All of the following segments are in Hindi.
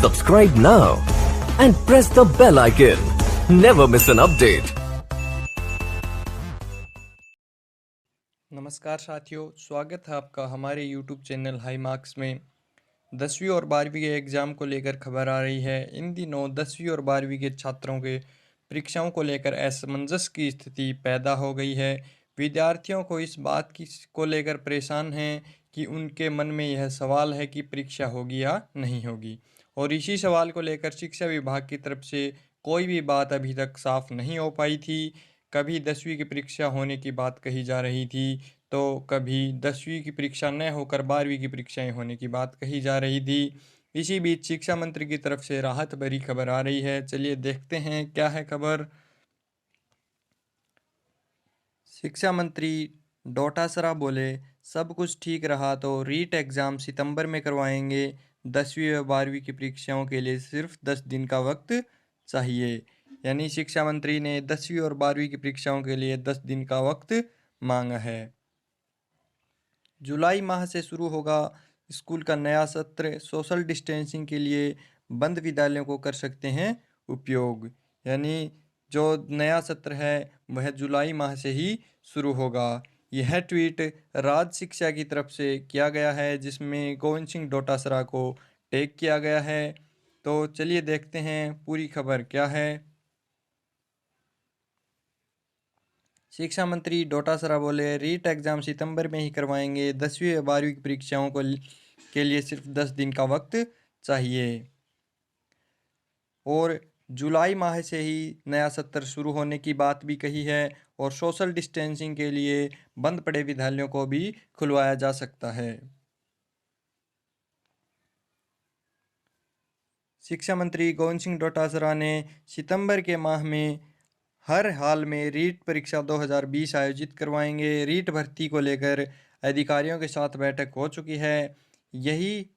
Subscribe now and press the bell icon. Never miss an update. नमस्कार साथियों, स्वागत है आपका हमारे YouTube चैनल हाई मार्क्स में। 10वीं और 12वीं के एग्ज़ाम को लेकर खबर आ रही है। इन दिनों 10वीं और 12वीं के छात्रों के परीक्षाओं को लेकर असमंजस की स्थिति पैदा हो गई है। विद्यार्थियों को इस बात को लेकर परेशान हैं कि उनके मन में यह सवाल है कि परीक्षा होगी या नहीं होगी, और इसी सवाल को लेकर शिक्षा विभाग की तरफ से कोई भी बात अभी तक साफ नहीं हो पाई थी। कभी 10वीं की परीक्षा होने की बात कही जा रही थी, तो कभी 10वीं की परीक्षा न होकर 12वीं की परीक्षाएं होने की बात कही जा रही थी। इसी बीच शिक्षा मंत्री की तरफ से राहत भरी खबर आ रही है। चलिए देखते हैं क्या है खबर। शिक्षा मंत्री डोटासरा बोले, सब कुछ ठीक रहा तो रीट एग्ज़ाम सितंबर में करवाएंगे। 10वीं व 12वीं की परीक्षाओं के लिए सिर्फ 10 दिन का वक्त चाहिए। यानी शिक्षा मंत्री ने 10वीं और 12वीं की परीक्षाओं के लिए 10 दिन का वक्त मांगा है। जुलाई माह से शुरू होगा स्कूल का नया सत्र। सोशल डिस्टेंसिंग के लिए बंद विद्यालयों को कर सकते हैं उपयोग। यानी जो नया सत्र है वह जुलाई माह से ही शुरू होगा। यह ट्वीट राज्य शिक्षा की तरफ से किया गया है, जिसमें गोविंद सिंह डोटासरा को टैग किया गया है। तो चलिए देखते हैं पूरी खबर क्या है। शिक्षा मंत्री डोटासरा बोले, रीट एग्ज़ाम सितंबर में ही करवाएंगे। 10वीं व 12वीं की परीक्षाओं के लिए सिर्फ 10 दिन का वक्त चाहिए, और जुलाई माह से ही नया सत्र शुरू होने की बात भी कही है, और सोशल डिस्टेंसिंग के लिए बंद पड़े विद्यालयों को भी खुलवाया जा सकता है। शिक्षा मंत्री गोविंद सिंह डोटासरा ने सितंबर के माह में हर हाल में रीट परीक्षा 2020 आयोजित करवाएंगे। रीट भर्ती को लेकर अधिकारियों के साथ बैठक हो चुकी है। यही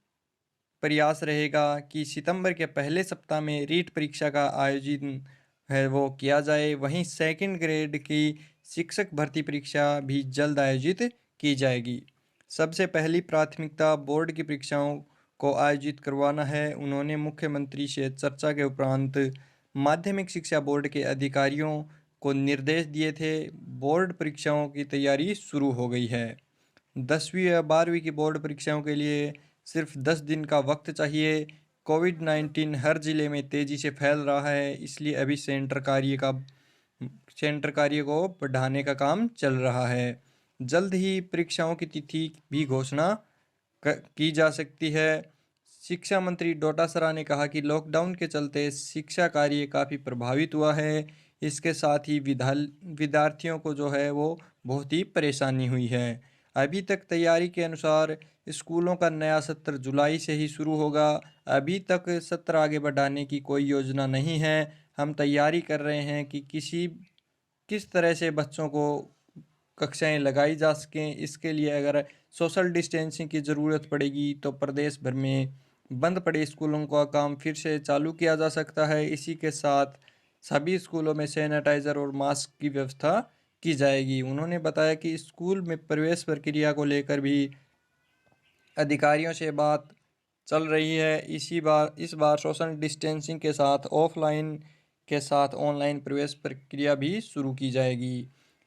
प्रयास रहेगा कि सितंबर के पहले सप्ताह में रीट परीक्षा का आयोजन है वो किया जाए। वहीं सेकंड ग्रेड की शिक्षक भर्ती परीक्षा भी जल्द आयोजित की जाएगी। सबसे पहली प्राथमिकता बोर्ड की परीक्षाओं को आयोजित करवाना है। उन्होंने मुख्यमंत्री से चर्चा के उपरांत माध्यमिक शिक्षा बोर्ड के अधिकारियों को निर्देश दिए थे। बोर्ड परीक्षाओं की तैयारी शुरू हो गई है। 10वीं या 12वीं की बोर्ड परीक्षाओं के लिए सिर्फ 10 दिन का वक्त चाहिए। कोविड-19 हर ज़िले में तेज़ी से फैल रहा है, इसलिए अभी सेंटर कार्य को बढ़ाने का काम चल रहा है। जल्द ही परीक्षाओं की तिथि भी घोषणा की जा सकती है। शिक्षा मंत्री डोटासरा ने कहा कि लॉकडाउन के चलते शिक्षा कार्य काफ़ी प्रभावित हुआ है। इसके साथ ही विद्यार्थियों को जो है वो बहुत ही परेशानी हुई है। अभी तक तैयारी के अनुसार स्कूलों का नया सत्र जुलाई से ही शुरू होगा। अभी तक सत्र आगे बढ़ाने की कोई योजना नहीं है। हम तैयारी कर रहे हैं कि किस तरह से बच्चों को कक्षाएं लगाई जा सकें। इसके लिए अगर सोशल डिस्टेंसिंग की ज़रूरत पड़ेगी तो प्रदेश भर में बंद पड़े स्कूलों का काम फिर से चालू किया जा सकता है। इसी के साथ सभी स्कूलों में सैनिटाइज़र और मास्क की व्यवस्था की जाएगी। उन्होंने बताया कि स्कूल में प्रवेश प्रक्रिया को लेकर भी अधिकारियों से बात चल रही है। इस बार सोशल डिस्टेंसिंग के साथ ऑफलाइन के साथ ऑनलाइन प्रवेश प्रक्रिया भी शुरू की जाएगी।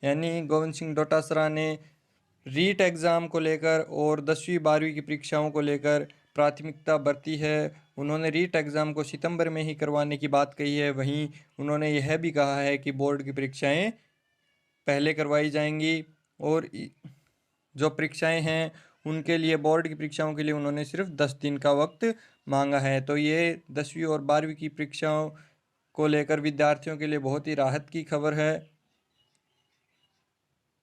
यानी गोविंद सिंह डोटासरा ने रीट एग्ज़ाम को लेकर और 10वीं 12वीं की परीक्षाओं को लेकर प्राथमिकता बरती है। उन्होंने रीट एग्ज़ाम को सितंबर में ही करवाने की बात कही है। वहीं उन्होंने यह भी कहा है कि बोर्ड की परीक्षाएं पहले करवाई जाएंगी, और जो परीक्षाएं हैं उनके लिए बोर्ड की परीक्षाओं के लिए उन्होंने सिर्फ 10 दिन का वक्त मांगा है। तो ये 10वीं और 12वीं की परीक्षाओं को लेकर विद्यार्थियों के लिए बहुत ही राहत की खबर है।